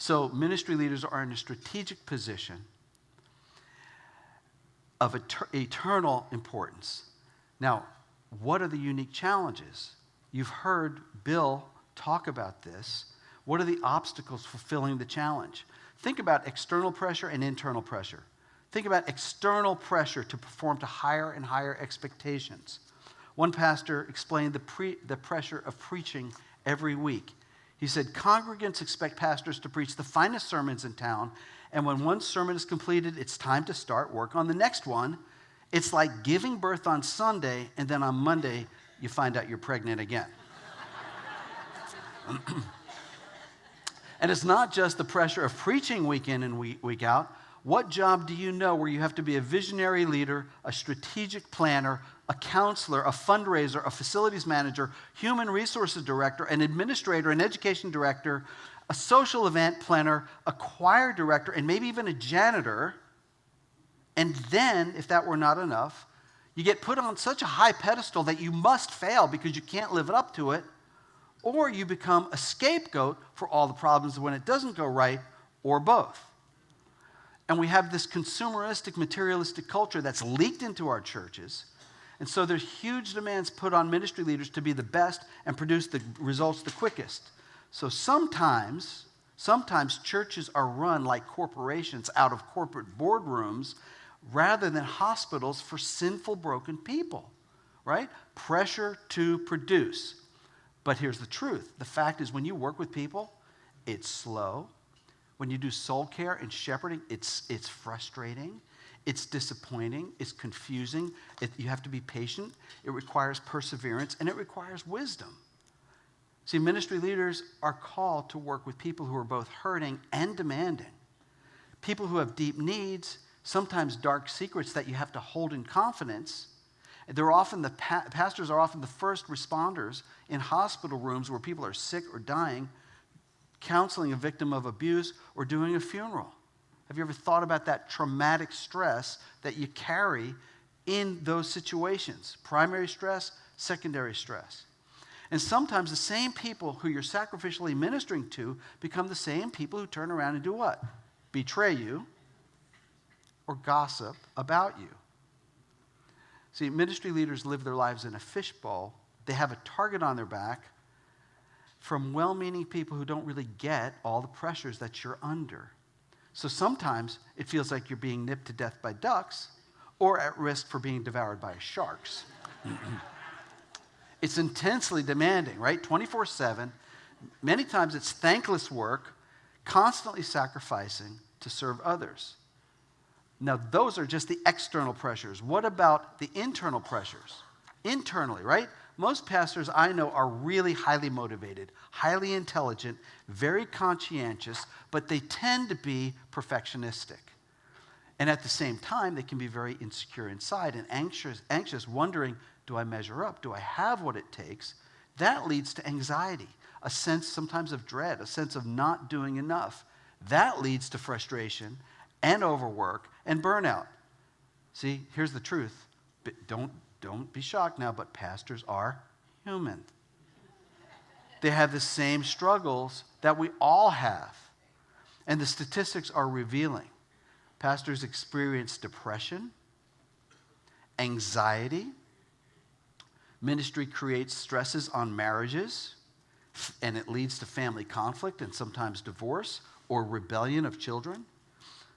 So ministry leaders are in a strategic position of eternal importance. Now, what are the unique challenges? You've heard Bill talk about this. What are the obstacles fulfilling the challenge? Think about external pressure and internal pressure. Think about external pressure to perform to higher and higher expectations. One pastor explained the pressure of preaching every week. He said, congregants expect pastors to preach the finest sermons in town, and when one sermon is completed, it's time to start work on the next one. It's like giving birth on Sunday, and then on Monday, you find out you're pregnant again. And it's not just the pressure of preaching week in and week out. What job do you know where you have to be a visionary leader, a strategic planner, a counselor, a fundraiser, a facilities manager, human resources director, an administrator, an education director, a social event planner, a choir director, and maybe even a janitor? And then, if that were not enough, you get put on such a high pedestal that you must fail because you can't live up to it, or you become a scapegoat for all the problems when it doesn't go right, or both. And we have this consumeristic, materialistic culture that's leaked into our churches. And so there's huge demands put on ministry leaders to be the best and produce the results the quickest. So sometimes churches are run like corporations out of corporate boardrooms rather than hospitals for sinful, broken people, right? Pressure to produce. But here's the truth. The fact is, when you work with people, it's slow. When you do soul care and shepherding, it's frustrating. It's disappointing. It's confusing. You have to be patient. It requires perseverance, and it requires wisdom. See, ministry leaders are called to work with people who are both hurting and demanding. People who have deep needs, sometimes dark secrets that you have to hold in confidence. Pastors are often the first responders in hospital rooms where people are sick or dying, counseling a victim of abuse, or doing a funeral. Have you ever thought about that traumatic stress that you carry in those situations? Primary stress, secondary stress. And sometimes the same people who you're sacrificially ministering to become the same people who turn around and do what? Betray you or gossip about you. See, ministry leaders live their lives in a fishbowl. They have a target on their back from well-meaning people who don't really get all the pressures that you're under. So sometimes it feels like you're being nipped to death by ducks or at risk for being devoured by sharks. It's intensely demanding, right? 24/7. Many times it's thankless work, constantly sacrificing to serve others. Now, those are just the external pressures. What about the internal pressures? Internally, right? Most pastors I know are really highly motivated, highly intelligent, very conscientious, but they tend to be perfectionistic. And at the same time, they can be very insecure inside and anxious, wondering, do I measure up? Do I have what it takes? That leads to anxiety, a sense sometimes of dread, a sense of not doing enough. That leads to frustration and overwork and burnout. See, here's the truth. Don't be shocked now, but pastors are human. They have the same struggles that we all have. And the statistics are revealing. Pastors experience depression, anxiety. Ministry creates stresses on marriages, and it leads to family conflict and sometimes divorce or rebellion of children.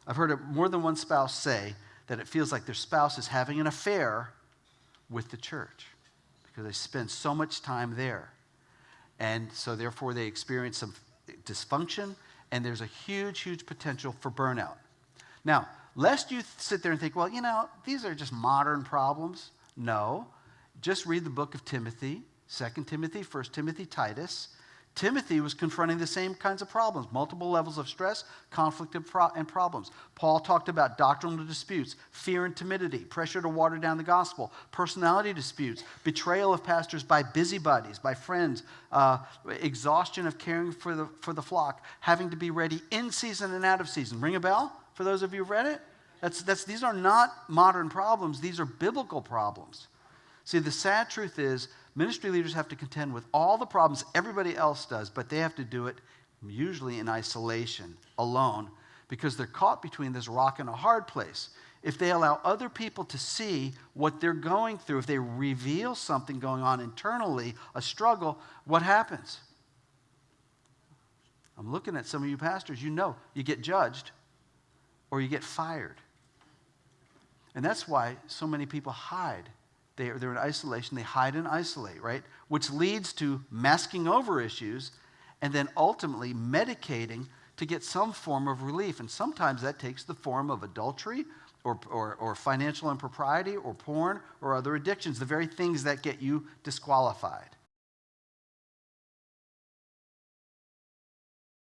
I've heard more than one spouse say that it feels like their spouse is having an affair with the church because they spend so much time there. And so therefore they experience some dysfunction, and there's a huge, huge potential for burnout. Now, lest you sit there and think, well, these are just modern problems. No. Just read the book of Timothy, 2 Timothy, 1 Timothy, Titus. Timothy was confronting the same kinds of problems, multiple levels of stress, conflict, and problems. Paul talked about doctrinal disputes, fear and timidity, pressure to water down the gospel, personality disputes, betrayal of pastors by busybodies, by friends, exhaustion of caring for the flock, having to be ready in season and out of season. Ring a bell for those of you who've read it? These are not modern problems. These are biblical problems. See, the sad truth is ministry leaders have to contend with all the problems everybody else does, but they have to do it usually in isolation, alone, because they're caught between this rock and a hard place. If they allow other people to see what they're going through, if they reveal something going on internally, a struggle, what happens? I'm looking at some of you pastors, you know, you get judged or you get fired. And that's why so many people hide. They're in isolation, they hide and isolate, right? Which leads to masking over issues and then ultimately medicating to get some form of relief. And sometimes that takes the form of adultery or financial impropriety or porn or other addictions, the very things that get you disqualified.